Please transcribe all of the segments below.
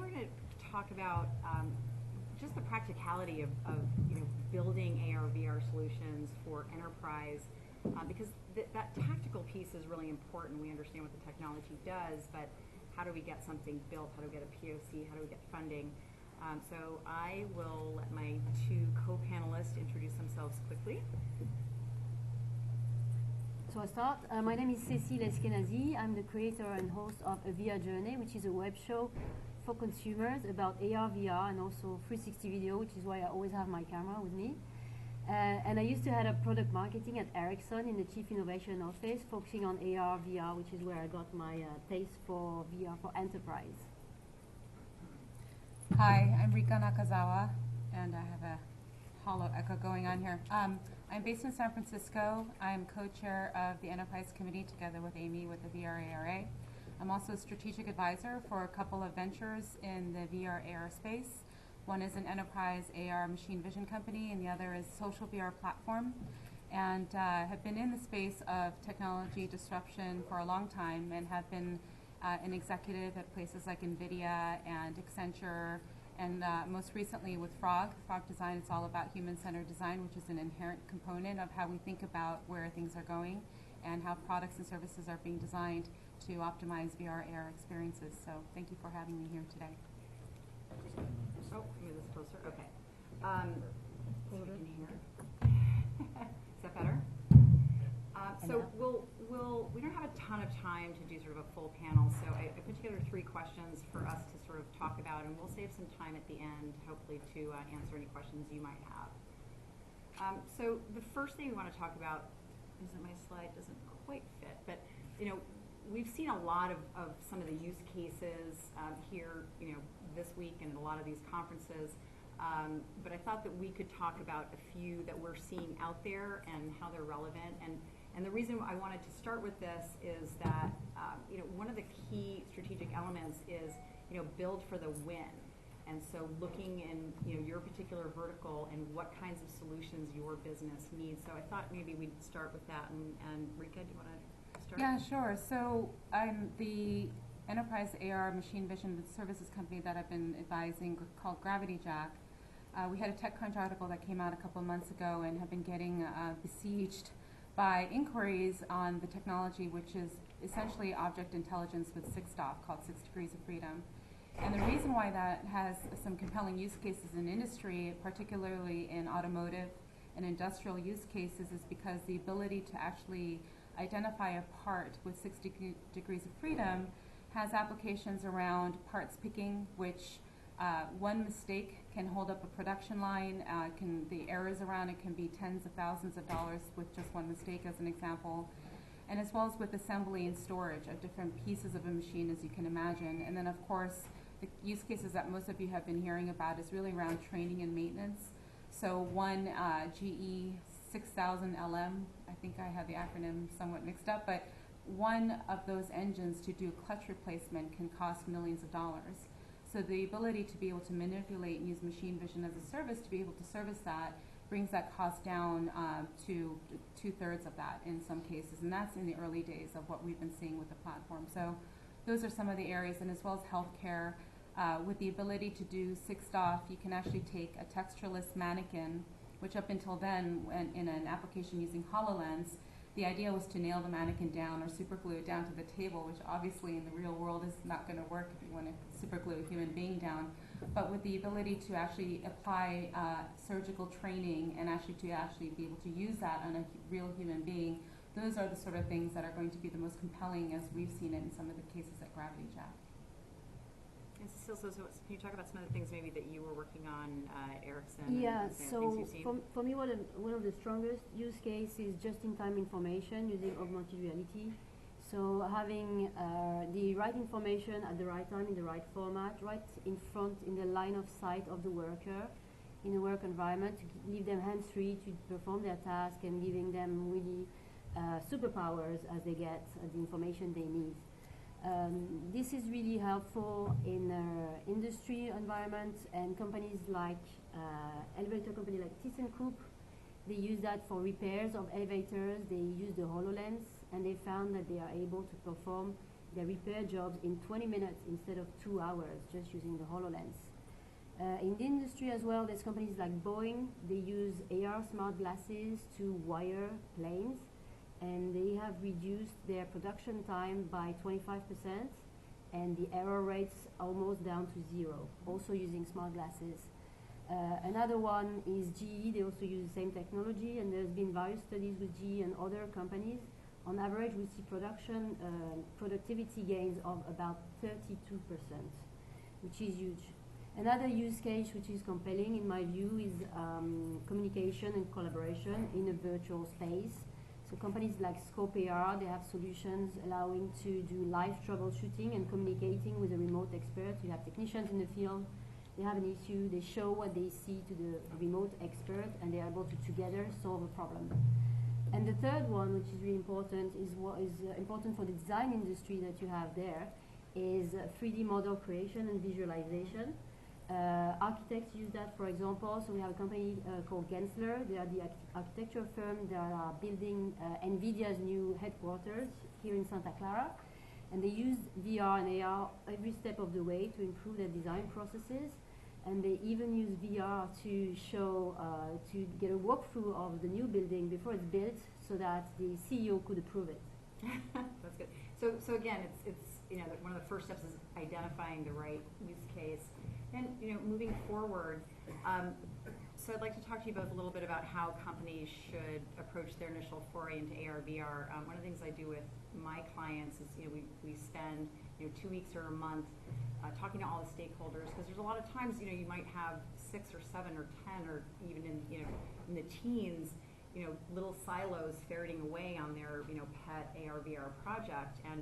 we're going to talk about just the practicality of building AR/VR solutions for enterprise, because that tactical piece is really important. We understand what the technology does, but how do we get something built? How do we get a POC? How do we get funding? So I will let my two co-panelists introduce themselves quickly. So I start. My name is Cécile Eskenazi. I'm the creator and host of aVRjourney, which is a web show for consumers about AR, VR, and also 360 video, which is why I always have my camera with me. And I used to head up product marketing at Ericsson in the Chief Innovation Office, focusing on AR, VR, which is where I got my taste for VR for enterprise. Hi, I'm Rika Nakazawa, and I have a hollow echo going on here. I'm based in San Francisco. I'm co-chair of the Enterprise Committee together with Amy with the VR ARA. I'm also a strategic advisor for a couple of ventures in the VR AR space. One is an enterprise AR machine vision company, and the other is social VR platform. And have been in the space of technology disruption for a long time, and have been an executive at places like NVIDIA and Accenture, and most recently with Frog Design. It's all about human-centered design, which is an inherent component of how we think about where things are going and how products and services are being designed to optimize VR AR experiences. So thank you for having me here today. Oh, move this closer. Okay. So you can hear. Is that better? So we don't have a ton of time to do sort of a full panel, so I put together 3 questions for us to sort of talk about, and we'll save some time at the end, hopefully, to answer any questions you might have. So the first thing we want to talk about is that my slide doesn't quite fit, but we've seen a lot of some of the use cases here, this week and a lot of these conferences. But I thought that we could talk about a few that we're seeing out there and how they're relevant. And the reason I wanted to start with this is that one of the key strategic elements is build for the win. And so looking in your particular vertical and what kinds of solutions your business needs. So I thought maybe we'd start with that. And Rika, do you want to start? Yeah, sure. So I'm the enterprise AR machine vision services company that I've been advising called Gravity Jack. We had a TechCrunch article that came out a couple of months ago and have been getting besieged by inquiries on the technology, which is essentially object intelligence with 6DoF, called 6 Degrees of Freedom. And the reason why that has some compelling use cases in industry, particularly in automotive and industrial use cases, is because the ability to actually identify a part with 6 degrees of freedom has applications around parts picking, which one mistake can hold up a production line. The errors around it can be tens of thousands of dollars with just one mistake, as an example. And as well as with assembly and storage of different pieces of a machine, as you can imagine. And then, of course, the use cases that most of you have been hearing about is really around training and maintenance. So one GE 6000 LM, I think I have the acronym somewhat mixed up, but one of those engines to do clutch replacement can cost millions of dollars. So the ability to be able to manipulate and use machine vision as a service to be able to service that brings that cost down to 2/3 of that in some cases, and that's in the early days of what we've been seeing with the platform. So those are some of the areas, and as well as healthcare. With the ability to do 6DoF, you can actually take a textureless mannequin, which up until then, in an application using HoloLens, the idea was to nail the mannequin down or super glue it down to the table, which obviously in the real world is not going to work if you want to super glue a human being down. But with the ability to actually apply surgical training and actually be able to use that on a real human being, those are the sort of things that are going to be the most compelling as we've seen it in some of the cases at Gravity Jack. And Cecile, so can you talk about some of the things maybe that you were working on at Ericsson? Yeah, and things so you've seen? for me, one of the strongest use cases is just-in-time information using augmented reality. So having the right information at the right time in the right format, right in front, in the line of sight of the worker, in a work environment, to leave them hands-free to perform their task and giving them really superpowers as they get the information they need. This is really helpful in industry environments and companies like elevator company like ThyssenKrupp. They use that for repairs of elevators. They use the HoloLens, and they found that they are able to perform They repair jobs in 20 minutes instead of 2 hours just using the HoloLens. In the industry as well, there's companies like Boeing. They use AR smart glasses to wire planes, and they have reduced their production time by 25%, and the error rates almost down to 0, also using smart glasses. Another one is GE. They also use the same technology, and there's been various studies with GE and other companies. On average, we see productivity gains of about 32%, which is huge. Another use case which is compelling in my view is communication and collaboration in a virtual space. So companies like Scope AR, they have solutions allowing to do live troubleshooting and communicating with a remote expert. You have technicians in the field, they have an issue, they show what they see to the remote expert, and they're able to together solve a problem. And the third one, which is really important, is what is important for the design industry that you have there, is 3D model creation and visualization. Architects use that, for example. So we have a company called Gensler. They are the architecture firm that are building NVIDIA's new headquarters here in Santa Clara. And they use VR and AR every step of the way to improve their design processes. And they even use VR to show, to get a walkthrough of the new building before it's built, so that the CEO could approve it. That's good. So again, it's one of the first steps is identifying the right use case, and moving forward. So I'd like to talk to you both a little bit about how companies should approach their initial foray into AR/VR. One of the things I do with my clients is we spend 2 weeks or a month talking to all the stakeholders, because there's a lot of times you might have 6 or 7 or 10 or even in the teens little silos ferreting away on their pet AR/VR project, and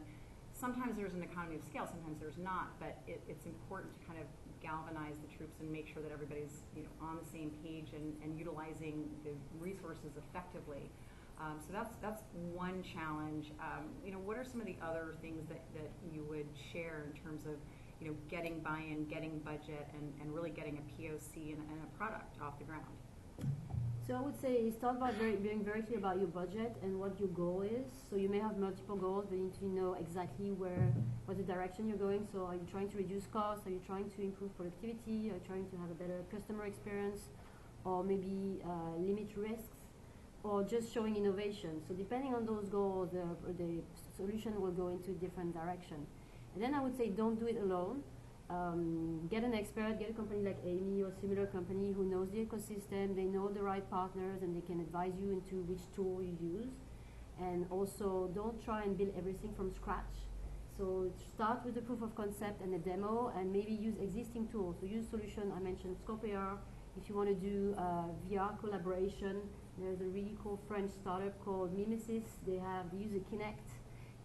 sometimes there's an economy of scale, sometimes there's not, but it's important to kind of galvanize the troops and make sure that everybody's on the same page and utilizing the resources effectively. So that's one challenge. What are some of the other things that you would share in terms of getting buy-in, getting budget, and really getting a POC and a product off the ground? So I would say start by being very clear about your budget and what your goal is. So you may have multiple goals, but you need to know exactly what the direction you're going. So are you trying to reduce costs? Are you trying to improve productivity? Are you trying to have a better customer experience? Or maybe limit risks? Or just showing innovation? So depending on those goals, the solution will go into a different direction. And then I would say don't do it alone. Get an expert, get a company like Amy or similar company who knows the ecosystem, they know the right partners, and they can advise you into which tool you use. And also, don't try and build everything from scratch. So start with the proof of concept and a demo, and maybe use existing tools. So use solution, I mentioned Scope AR. If you want to do VR collaboration, there's a really cool French startup called Mimesis. They use a Kinect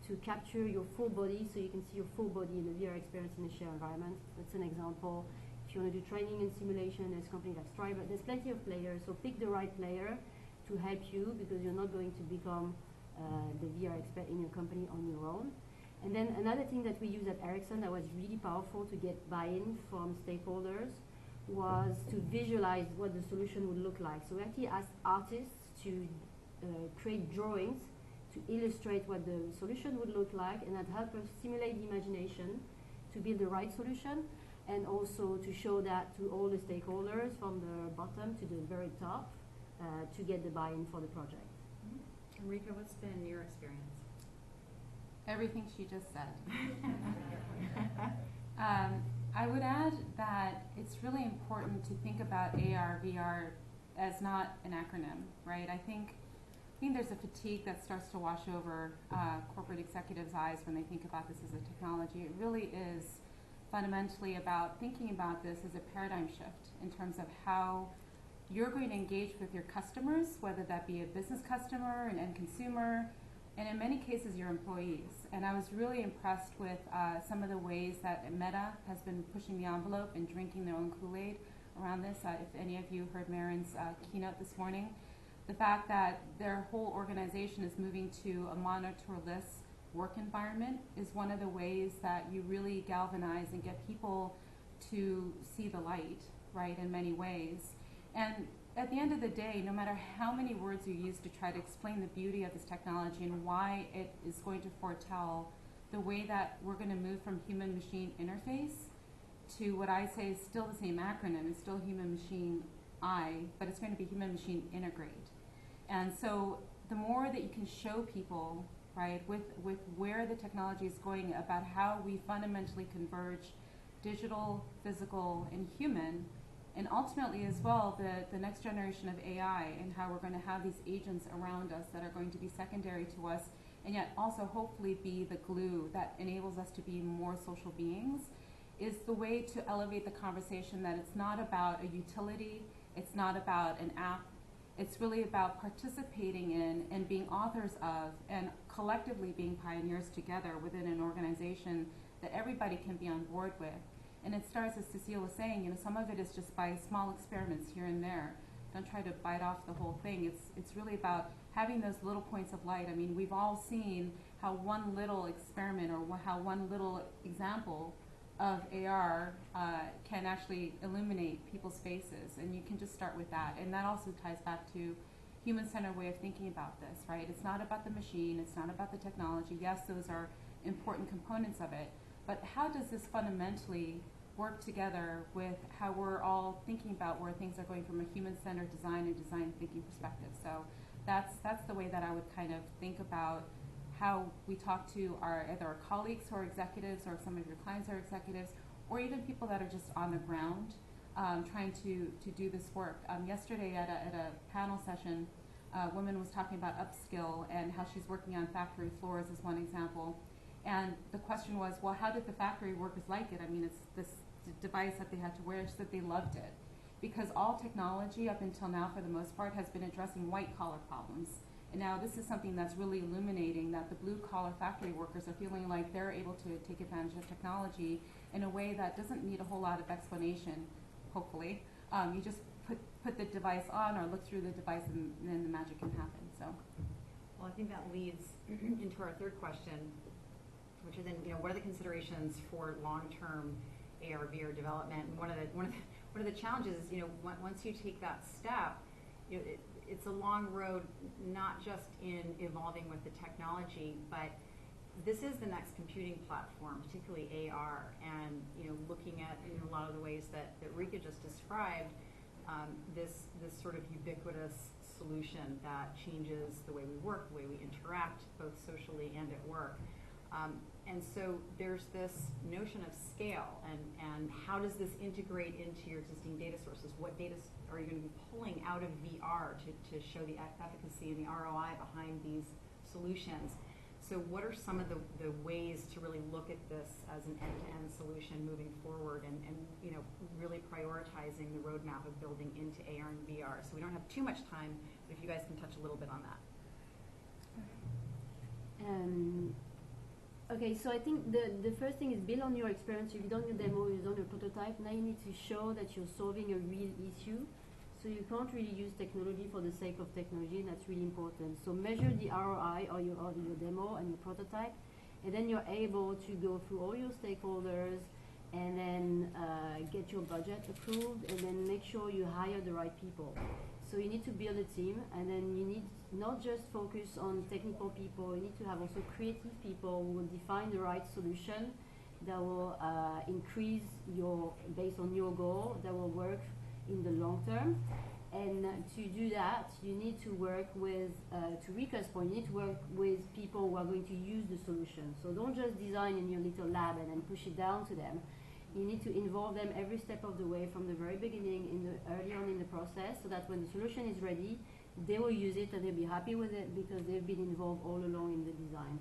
to capture your full body, so you can see your full body in a VR experience in a shared environment. That's an example. If you want to do training and simulation, there's a company like Stripe. There's plenty of players, so pick the right player to help you, because you're not going to become the VR expert in your company on your own. And then another thing that we use at Ericsson that was really powerful to get buy-in from stakeholders was to visualize what the solution would look like. So we actually asked artists to create drawings to illustrate what the solution would look like, and that helped us stimulate the imagination to build the right solution, and also to show that to all the stakeholders from the bottom to the very top to get the buy-in for the project. Enrica, what's been your experience? Everything she just said. I would add that it's really important to think about AR, VR as not an acronym, right? I think there's a fatigue that starts to wash over corporate executives' eyes when they think about this as a technology. It really is fundamentally about thinking about this as a paradigm shift in terms of how you're going to engage with your customers, whether that be a business customer, an end consumer, and in many cases your employees. And I was really impressed with some of the ways that Meta has been pushing the envelope and drinking their own Kool-Aid around this. If any of you heard Marin's keynote this morning, the fact that their whole organization is moving to a monitorless work environment is one of the ways that you really galvanize and get people to see the light, right, in many ways. And at the end of the day, no matter how many words you use to try to explain the beauty of this technology and why it is going to foretell the way that we're going to move from human-machine interface to what I say is still the same acronym. It's still human-machine I, but it's going to be human-machine integrate. And so the more that you can show people, right, with where the technology is going, about how we fundamentally converge digital, physical, and human, and ultimately as well the next generation of AI, and how we're going to have these agents around us that are going to be secondary to us, and yet also hopefully be the glue that enables us to be more social beings, is the way to elevate the conversation, that it's not about a utility, it's not about an app, it's really about participating in and being authors of and collectively being pioneers together within an organization that everybody can be on board with. And it starts, as Cecile was saying, you know, some of it is just by small experiments here and there. Don't try to bite off the whole thing. It's really about having those little points of light. I mean, we've all seen how one little experiment or how one little example of AR can actually illuminate people's faces, and you can just start with that. And that also ties back to human-centered way of thinking about this, right? It's not about the machine, it's not about the technology. Yes, those are important components of it, but how does this fundamentally work together with how we're all thinking about where things are going from a human-centered design and design thinking perspective? So that's the way that I would kind of think about how we talk to either our colleagues who are executives, or some of your clients are executives, or even people that are just on the ground trying to do this work. Yesterday at a panel session, a woman was talking about upskill and how she's working on factory floors as one example. And the question was, well, how did the factory workers like it? I mean, it's this device that they had to wear. She said they loved it, because all technology up until now, for the most part, has been addressing white-collar problems. And now this is something that's really illuminating that the blue-collar factory workers are feeling like they're able to take advantage of technology in a way that doesn't need a whole lot of explanation, hopefully. You just put the device on or look through the device, and then the magic can happen. So, well, I think that leads into our third question, which is, what are the considerations for long-term AR/VR development? And one of the challenges is, once you take that step, it's a long road, not just in evolving with the technology, but this is the next computing platform, particularly AR, and looking at a lot of the ways that Rika just described, this sort of ubiquitous solution that changes the way we work, the way we interact, both socially and at work. And so there's this notion of scale, and how does this integrate into your existing data sources? What data are you going to be pulling out of VR to show the efficacy and the ROI behind these solutions? So what are some of the ways to really look at this as an end-to-end solution moving forward, and really prioritizing the roadmap of building into AR and VR? So we don't have too much time, but if you guys can touch a little bit on that. Okay, so I think the first thing is build on your experience. If you've done your demo, you've done your prototype, now you need to show that you're solving a real issue. So you can't really use technology for the sake of technology, and that's really important. So measure the ROI of your demo and your prototype, and then you're able to go through all your stakeholders, and then get your budget approved, and then make sure you hire the right people. So you need to build a team, and then you need not just focus on technical people, you need to have also creative people who will define the right solution that will increase based on your goal, that will work in the long term. And to do that, you need to work with, to Rika's point, you need to work with people who are going to use the solution. So don't just design in your little lab and then push it down to them. You need to involve them every step of the way from the very beginning, early on in the process, so that when the solution is ready, they will use it and they'll be happy with it because they've been involved all along in the design.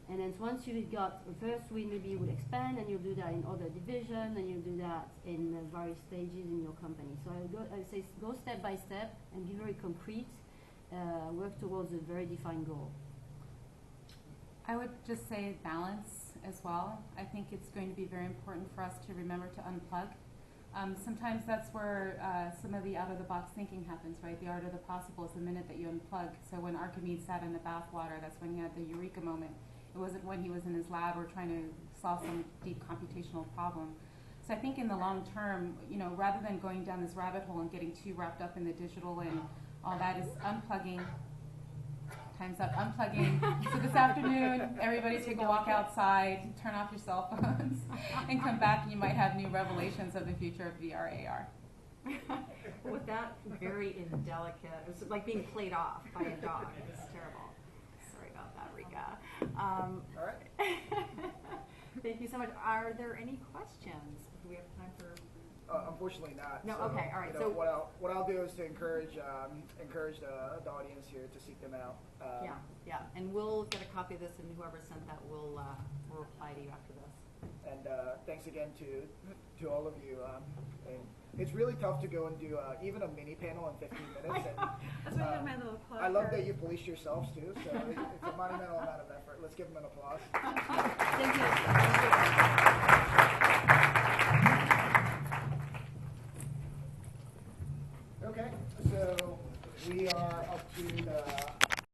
And then once you've got first, we maybe will expand, and you'll do that in other divisions, and you'll do that in various stages in your company. So I say go step by step and be very concrete, work towards a very defined goal. I would just say balance as well. I think it's going to be very important for us to remember to unplug. Sometimes that's where some of the out-of-the-box thinking happens, right? The art of the possible is the minute that you unplug. So when Archimedes sat in the bathwater, that's when he had the eureka moment. It wasn't when he was in his lab or trying to solve some deep computational problem. So I think in the long term, rather than going down this rabbit hole and getting too wrapped up in the digital and all that, is unplugging, Time's up. Unplugging. So this afternoon, everybody take a walk outside, turn off your cell phones, and come back, and you might have new revelations of the future of VR AR. With that very indelicate, it was like being played off by a dog. It was terrible. Sorry about that, Rika. All right. Thank you so much. Are there any questions? Do we have time for? Unfortunately not. No, So, okay, all right, you know, so- what I'll do is to encourage the audience here to seek them out. Yeah, and we'll get a copy of this, and whoever sent that will reply to you after this. And thanks again to all of you. And it's really tough to go and do even a mini panel in 15 minutes. And, That's why I have my little applause. I love that you policed yourselves too. So it's a monumental amount of effort. Let's give them an applause. Thank you. Okay, so we are up to the